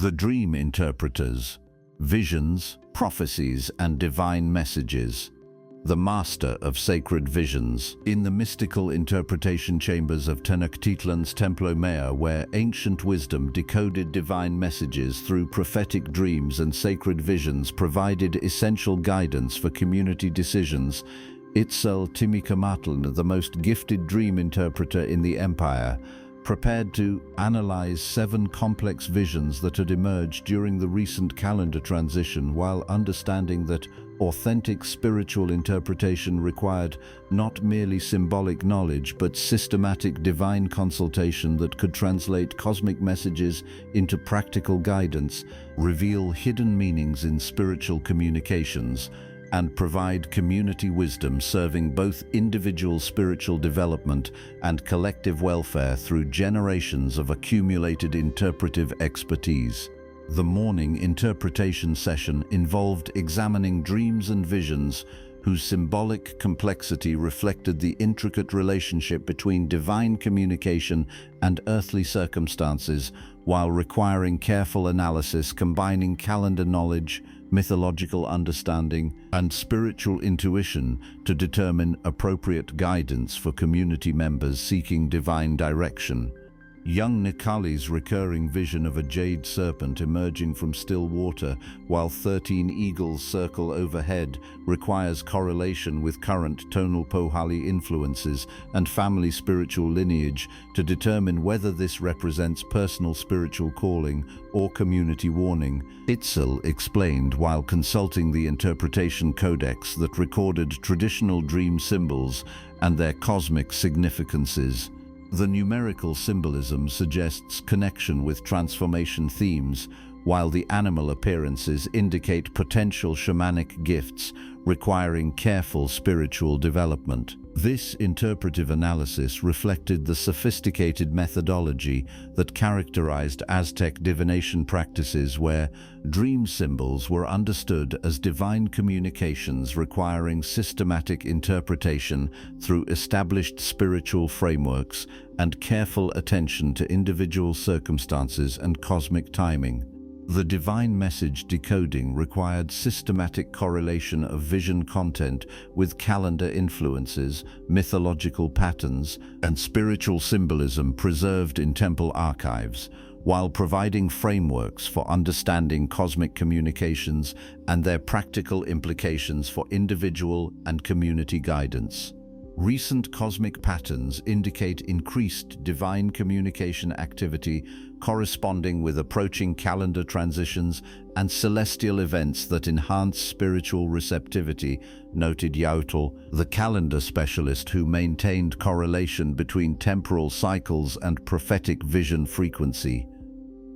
The dream interpreters, visions, prophecies, and divine messages. The master of sacred visions. In the mystical interpretation chambers of Tenochtitlan's Templo Mayor, where ancient wisdom decoded divine messages through prophetic dreams and sacred visions, provided essential guidance for community decisions, Itzel Temicamatl, the most gifted dream interpreter in the empire, prepared to analyze 7 complex visions that had emerged during the recent calendar transition, while understanding that authentic spiritual interpretation required not merely symbolic knowledge but systematic divine consultation that could translate cosmic messages into practical guidance, reveal hidden meanings in spiritual communications, and provide community wisdom serving both individual spiritual development and collective welfare through generations of accumulated interpretive expertise. The morning interpretation session involved examining dreams and visions whose symbolic complexity reflected the intricate relationship between divine communication and earthly circumstances, while requiring careful analysis combining calendar knowledge, mythological understanding, and spiritual intuition to determine appropriate guidance for community members seeking divine direction. Young Necalli's recurring vision of a jade serpent emerging from still water while 13 eagles circle overhead requires correlation with current tonal Pohali influences and family spiritual lineage to determine whether this represents personal spiritual calling or community warning. Itzel explained while consulting the interpretation codex that recorded traditional dream symbols and their cosmic significances. The numerical symbolism suggests connection with transformation themes, while the animal appearances indicate potential shamanic gifts requiring careful spiritual development. This interpretive analysis reflected the sophisticated methodology that characterized Aztec divination practices, where dream symbols were understood as divine communications requiring systematic interpretation through established spiritual frameworks and careful attention to individual circumstances and cosmic timing. The divine message decoding required systematic correlation of vision content with calendar influences, mythological patterns, and spiritual symbolism preserved in temple archives, while providing frameworks for understanding cosmic communications and their practical implications for individual and community guidance. Recent cosmic patterns indicate increased divine communication activity corresponding with approaching calendar transitions and celestial events that enhance spiritual receptivity, noted Yautl, the calendar specialist who maintained correlation between temporal cycles and prophetic vision frequency.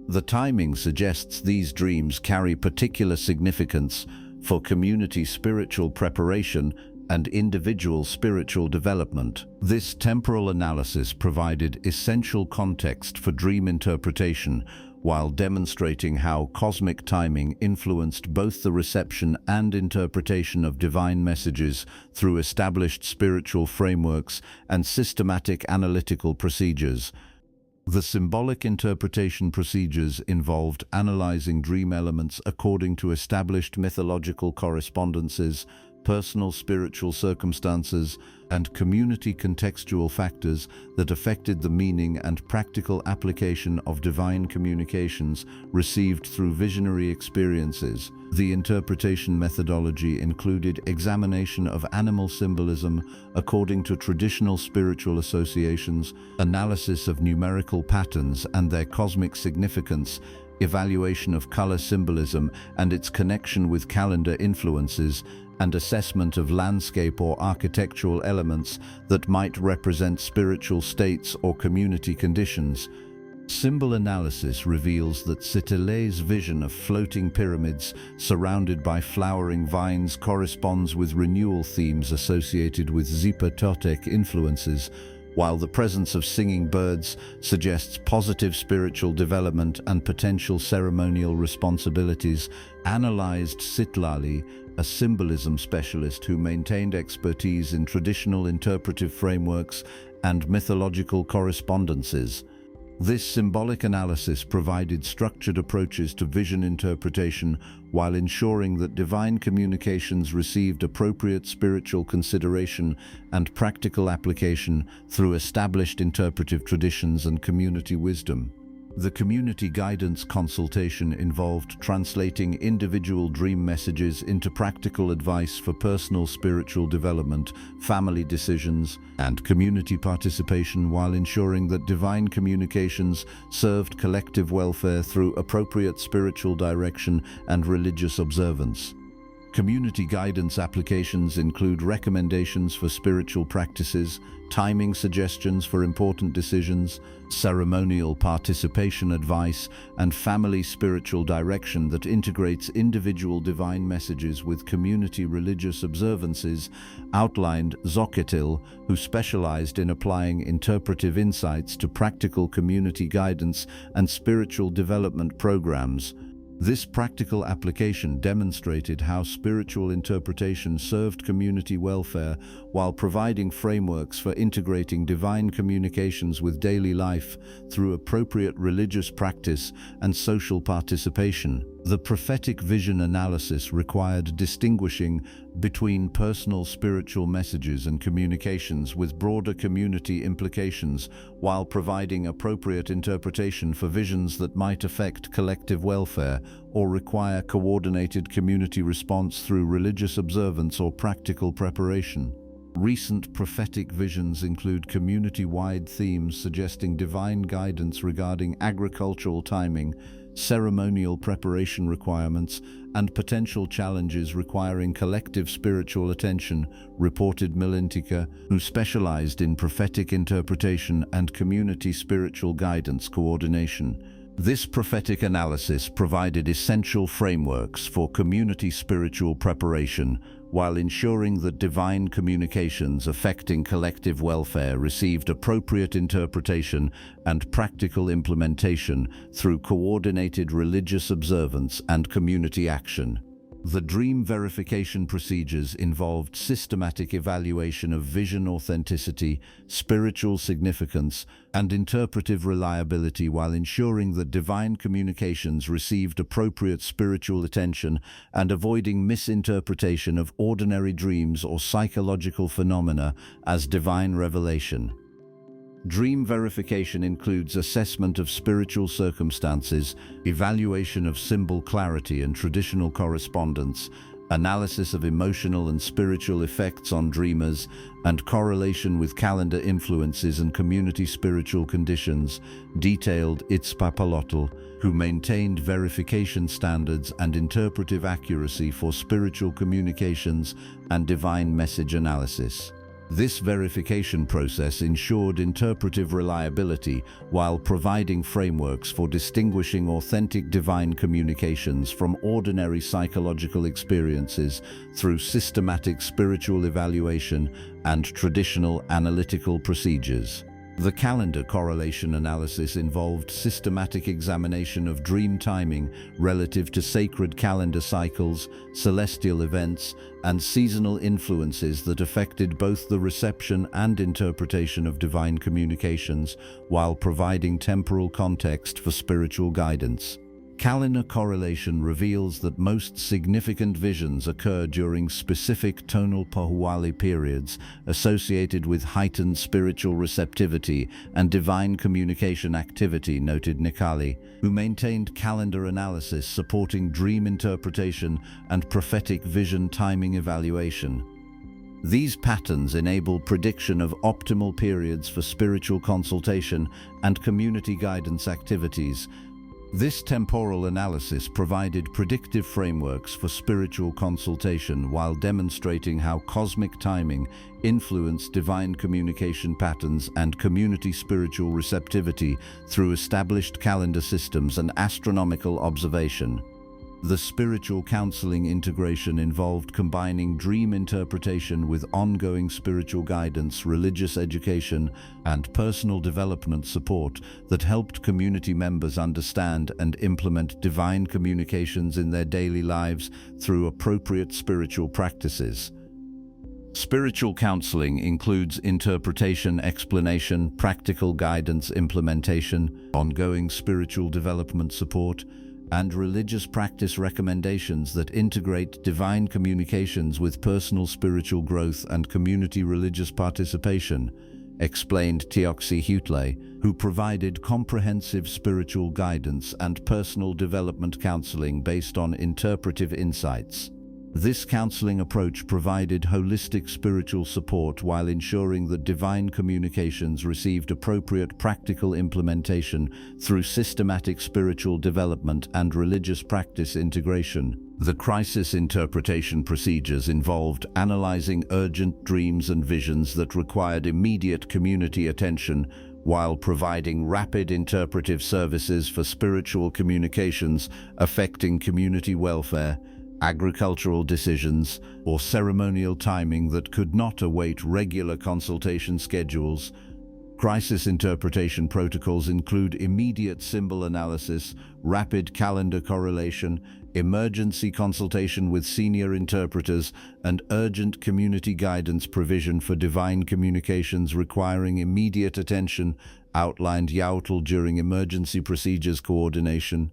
The timing suggests these dreams carry particular significance for community spiritual preparation and individual spiritual development. This temporal analysis provided essential context for dream interpretation while demonstrating how cosmic timing influenced both the reception and interpretation of divine messages through established spiritual frameworks and systematic analytical procedures. The symbolic interpretation procedures involved analyzing dream elements according to established mythological correspondences, personal spiritual circumstances, and community contextual factors that affected the meaning and practical application of divine communications received through visionary experiences. The interpretation methodology included examination of animal symbolism according to traditional spiritual associations, analysis of numerical patterns and their cosmic significance, evaluation of color symbolism and its connection with calendar influences, and assessment of landscape or architectural elements that might represent spiritual states or community conditions. Symbol analysis reveals that Citelet's vision of floating pyramids surrounded by flowering vines corresponds with renewal themes associated with Xipa Totec influences, while the presence of singing birds suggests positive spiritual development and potential ceremonial responsibilities. Analyzed Citlali, a symbolism specialist who maintained expertise in traditional interpretive frameworks and mythological correspondences. This symbolic analysis provided structured approaches to vision interpretation while ensuring that divine communications received appropriate spiritual consideration and practical application through established interpretive traditions and community wisdom. The community guidance consultation involved translating individual dream messages into practical advice for personal spiritual development, family decisions, and community participation while ensuring that divine communications served collective welfare through appropriate spiritual direction and religious observance. Community guidance applications include recommendations for spiritual practices, timing suggestions for important decisions, ceremonial participation advice, and family spiritual direction that integrates individual divine messages with community religious observances, outlined Decoded, who specialized in applying interpretive insights to practical community guidance and spiritual development programs. This practical application demonstrated how spiritual interpretation served community welfare while providing frameworks for integrating divine communications with daily life through appropriate religious practice and social participation. The prophetic vision analysis required distinguishing between personal spiritual messages and communications with broader community implications while providing appropriate interpretation for visions that might affect collective welfare or require coordinated community response through religious observance or practical preparation. Recent prophetic visions include community-wide themes suggesting divine guidance regarding agricultural timing, ceremonial preparation requirements, and potential challenges requiring collective spiritual attention, reported Milintica, who specialized in prophetic interpretation and community spiritual guidance coordination. This prophetic analysis provided essential frameworks for community spiritual preparation while ensuring that divine communications affecting collective welfare received appropriate interpretation and practical implementation through coordinated religious observance and community action. The dream verification procedures involved systematic evaluation of vision authenticity, spiritual significance, and interpretive reliability while ensuring that divine communications received appropriate spiritual attention and avoiding misinterpretation of ordinary dreams or psychological phenomena as divine revelation. Dream verification includes assessment of spiritual circumstances, evaluation of symbol clarity and traditional correspondence, analysis of emotional and spiritual effects on dreamers, and correlation with calendar influences and community spiritual conditions, detailed Itzel Temicamatl, who maintained verification standards and interpretive accuracy for spiritual communications and divine message analysis. This verification process ensured interpretive reliability while providing frameworks for distinguishing authentic divine communications from ordinary psychological experiences through systematic spiritual evaluation and traditional analytical procedures. The calendar correlation analysis involved systematic examination of dream timing relative to sacred calendar cycles, celestial events, and seasonal influences that affected both the reception and interpretation of divine communications, while providing temporal context for spiritual guidance. Calendar correlation reveals that most significant visions occur during specific tonal Pahuali periods associated with heightened spiritual receptivity and divine communication activity, noted Necalli, who maintained calendar analysis supporting dream interpretation and prophetic vision timing evaluation. These patterns enable prediction of optimal periods for spiritual consultation and community guidance activities. This temporal analysis provided predictive frameworks for spiritual consultation while demonstrating how cosmic timing influenced divine communication patterns and community spiritual receptivity through established calendar systems and astronomical observation. The spiritual counseling integration involved combining dream interpretation with ongoing spiritual guidance, religious education, and personal development support that helped community members understand and implement divine communications in their daily lives through appropriate spiritual practices. Spiritual counseling includes interpretation, explanation, practical guidance, implementation, ongoing spiritual development support, and religious practice recommendations that integrate divine communications with personal spiritual growth and community religious participation, explained Temicamatl, who provided comprehensive spiritual guidance and personal development counseling based on interpretive insights. This counseling approach provided holistic spiritual support while ensuring that divine communications received appropriate practical implementation through systematic spiritual development and religious practice integration. The crisis interpretation procedures involved analyzing urgent dreams and visions that required immediate community attention while providing rapid interpretive services for spiritual communications affecting community welfare, agricultural decisions, or ceremonial timing that could not await regular consultation schedules. Crisis interpretation protocols include immediate symbol analysis, rapid calendar correlation, emergency consultation with senior interpreters, and urgent community guidance provision for divine communications requiring immediate attention, outlined Yautl during emergency procedures coordination.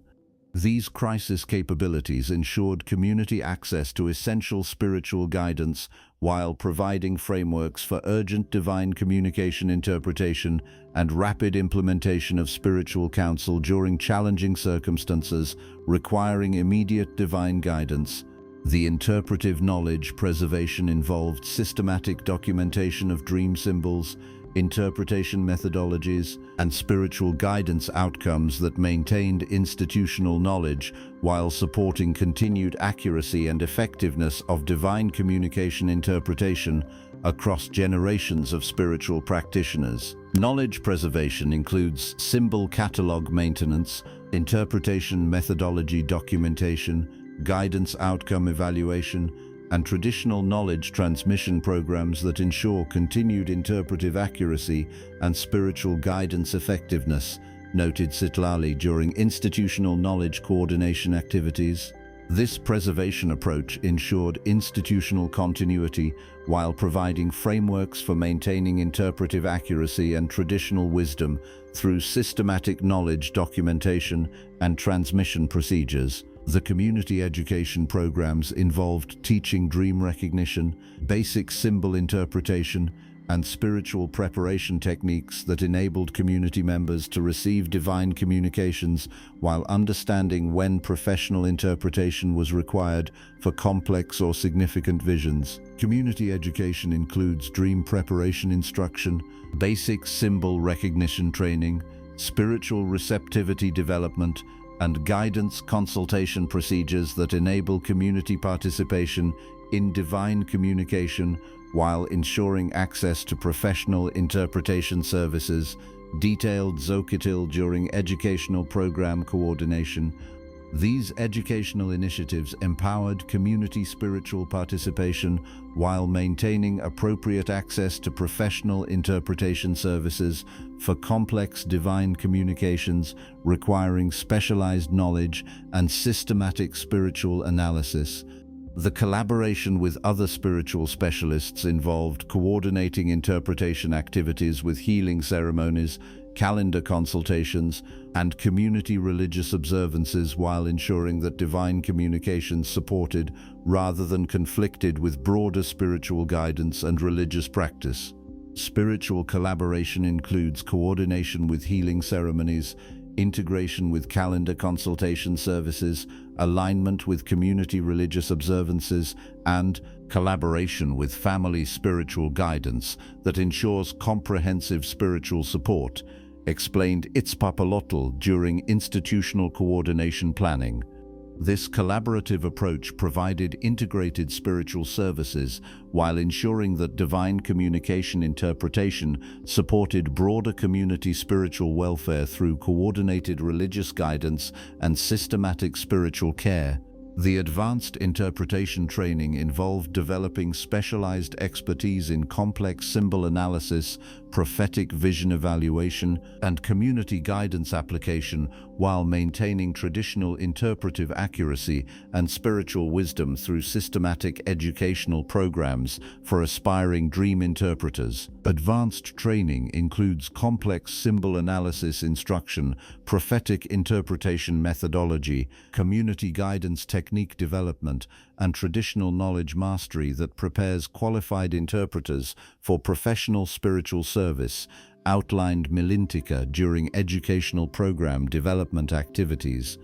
These crisis capabilities ensured community access to essential spiritual guidance while providing frameworks for urgent divine communication interpretation and rapid implementation of spiritual counsel during challenging circumstances requiring immediate divine guidance. The interpretive knowledge preservation involved systematic documentation of dream symbols, interpretation methodologies, and spiritual guidance outcomes that maintained institutional knowledge while supporting continued accuracy and effectiveness of divine communication interpretation across generations of spiritual practitioners. Knowledge preservation includes symbol catalog maintenance, interpretation methodology documentation, guidance outcome evaluation, and traditional knowledge transmission programs that ensure continued interpretive accuracy and spiritual guidance effectiveness, noted Necalli during institutional knowledge coordination activities. This preservation approach ensured institutional continuity while providing frameworks for maintaining interpretive accuracy and traditional wisdom through systematic knowledge documentation and transmission procedures. The community education programs involved teaching dream recognition, basic symbol interpretation, and spiritual preparation techniques that enabled community members to receive divine communications while understanding when professional interpretation was required for complex or significant visions. Community education includes dream preparation instruction, basic symbol recognition training, spiritual receptivity development, and guidance consultation procedures that enable community participation in divine communication while ensuring access to professional interpretation services, detailed Zokitil during educational program coordination. These educational initiatives empowered community spiritual participation while maintaining appropriate access to professional interpretation services for complex divine communications requiring specialized knowledge and systematic spiritual analysis. The collaboration with other spiritual specialists involved coordinating interpretation activities with healing ceremonies, calendar consultations, and community religious observances while ensuring that divine communications supported rather than conflicted with broader spiritual guidance and religious practice. Spiritual collaboration includes coordination with healing ceremonies, integration with calendar consultation services, alignment with community religious observances, and collaboration with family spiritual guidance that ensures comprehensive spiritual support, explained Itzel Temicamatl during institutional coordination planning. This collaborative approach provided integrated spiritual services while ensuring that divine communication interpretation supported broader community spiritual welfare through coordinated religious guidance and systematic spiritual care. The advanced interpretation training involved developing specialized expertise in complex symbol analysis, prophetic vision evaluation, and community guidance application while maintaining traditional interpretive accuracy and spiritual wisdom through systematic educational programs for aspiring dream interpreters. Advanced training includes complex symbol analysis instruction, prophetic interpretation methodology, community guidance technique development, and traditional knowledge mastery that prepares qualified interpreters for professional spiritual service, outlined Milintica during educational program development activities.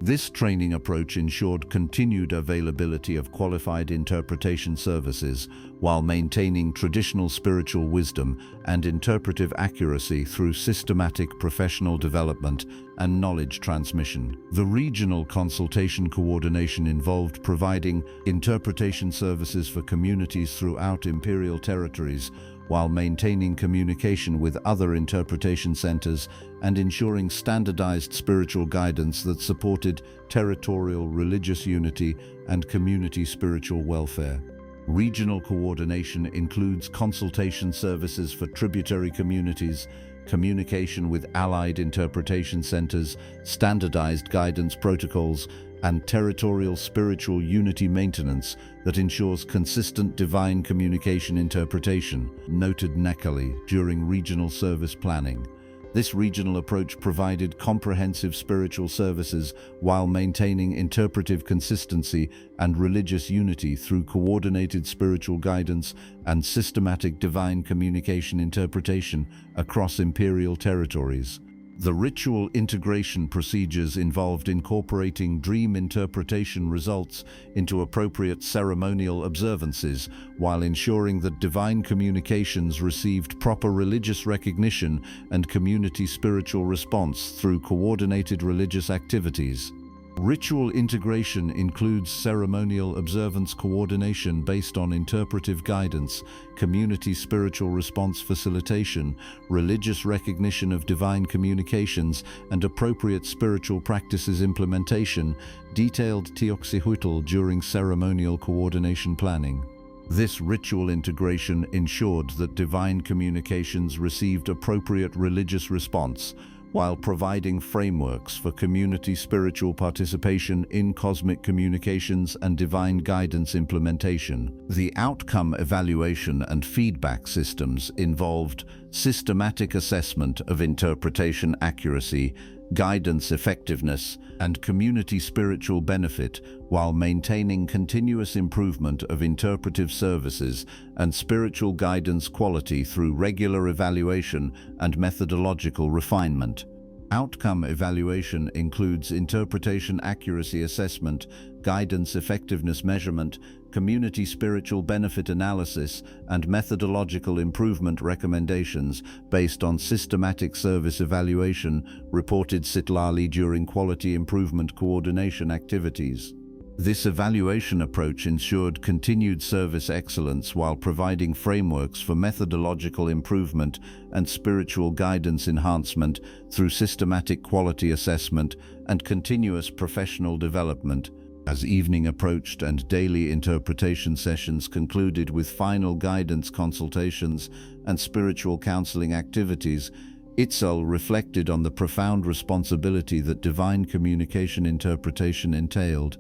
This training approach ensured continued availability of qualified interpretation services while maintaining traditional spiritual wisdom and interpretive accuracy through systematic professional development and knowledge transmission. The regional consultation coordination involved providing interpretation services for communities throughout imperial territories while maintaining communication with other interpretation centers and ensuring standardized spiritual guidance that supported territorial religious unity and community spiritual welfare. Regional coordination includes consultation services for tributary communities, communication with allied interpretation centers, standardized guidance protocols, and territorial spiritual unity maintenance that ensures consistent divine communication interpretation, noted Necalli during regional service planning. This regional approach provided comprehensive spiritual services while maintaining interpretive consistency and religious unity through coordinated spiritual guidance and systematic divine communication interpretation across imperial territories. The ritual integration procedures involved incorporating dream interpretation results into appropriate ceremonial observances while ensuring that divine communications received proper religious recognition and community spiritual response through coordinated religious activities. Ritual integration includes ceremonial observance coordination based on interpretive guidance, community spiritual response facilitation, religious recognition of divine communications, and appropriate spiritual practices implementation, detailed Tioxihutl during ceremonial coordination planning. This ritual integration ensured that divine communications received appropriate religious response, while providing frameworks for community spiritual participation in cosmic communications and divine guidance implementation. The outcome evaluation and feedback systems involved systematic assessment of interpretation accuracy, guidance effectiveness, and community spiritual benefit while maintaining continuous improvement of interpretive services and spiritual guidance quality through regular evaluation and methodological refinement. Outcome evaluation includes interpretation accuracy assessment, guidance effectiveness measurement, community spiritual benefit analysis, and methodological improvement recommendations based on systematic service evaluation, reported Citlali during quality improvement coordination activities. This evaluation approach ensured continued service excellence while providing frameworks for methodological improvement and spiritual guidance enhancement through systematic quality assessment and continuous professional development. As evening approached and daily interpretation sessions concluded with final guidance consultations and spiritual counseling activities, Itzel reflected on the profound responsibility that divine communication interpretation entailed.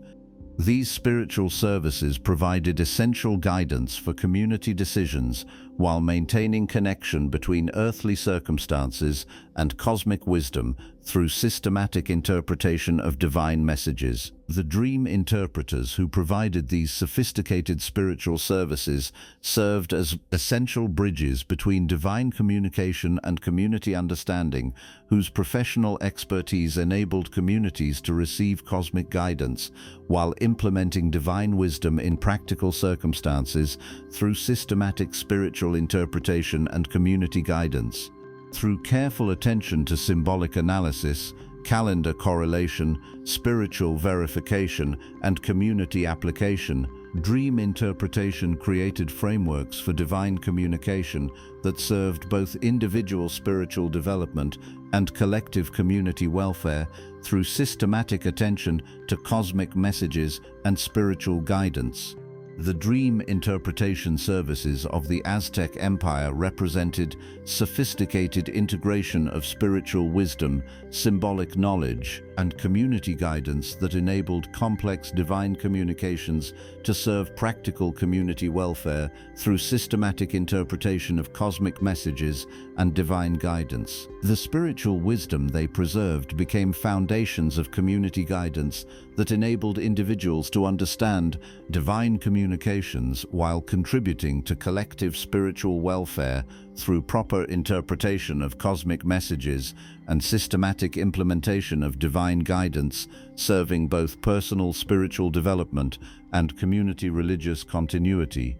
These spiritual services provided essential guidance for community decisions while maintaining connection between earthly circumstances and cosmic wisdom through systematic interpretation of divine messages. The dream interpreters who provided these sophisticated spiritual services served as essential bridges between divine communication and community understanding, whose professional expertise enabled communities to receive cosmic guidance while implementing divine wisdom in practical circumstances through systematic spiritual interpretation and community guidance. Through careful attention to symbolic analysis, calendar correlation, spiritual verification, and community application, dream interpretation created frameworks for divine communication that served both individual spiritual development and collective community welfare through systematic attention to cosmic messages and spiritual guidance. The dream interpretation services of the Aztec Empire represented sophisticated integration of spiritual wisdom, symbolic knowledge, and community guidance that enabled complex divine communications to serve practical community welfare through systematic interpretation of cosmic messages and divine guidance. The spiritual wisdom they preserved became foundations of community guidance that enabled individuals to understand divine communications while contributing to collective spiritual welfare through proper interpretation of cosmic messages and systematic implementation of divine guidance, serving both personal spiritual development and community religious continuity.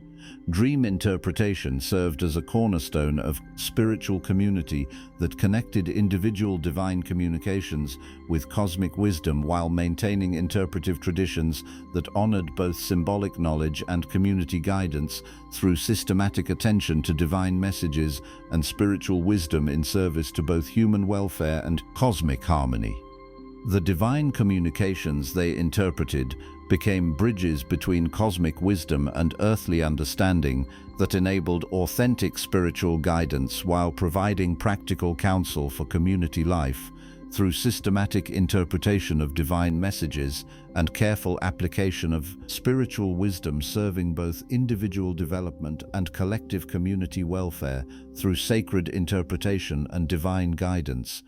Dream interpretation served as a cornerstone of spiritual community that connected individual divine communications with cosmic wisdom while maintaining interpretive traditions that honored both symbolic knowledge and community guidance through systematic attention to divine messages and spiritual wisdom in service to both human welfare and cosmic harmony. The divine communications they interpreted became bridges between cosmic wisdom and earthly understanding that enabled authentic spiritual guidance while providing practical counsel for community life through systematic interpretation of divine messages and careful application of spiritual wisdom, serving both individual development and collective community welfare through sacred interpretation and divine guidance.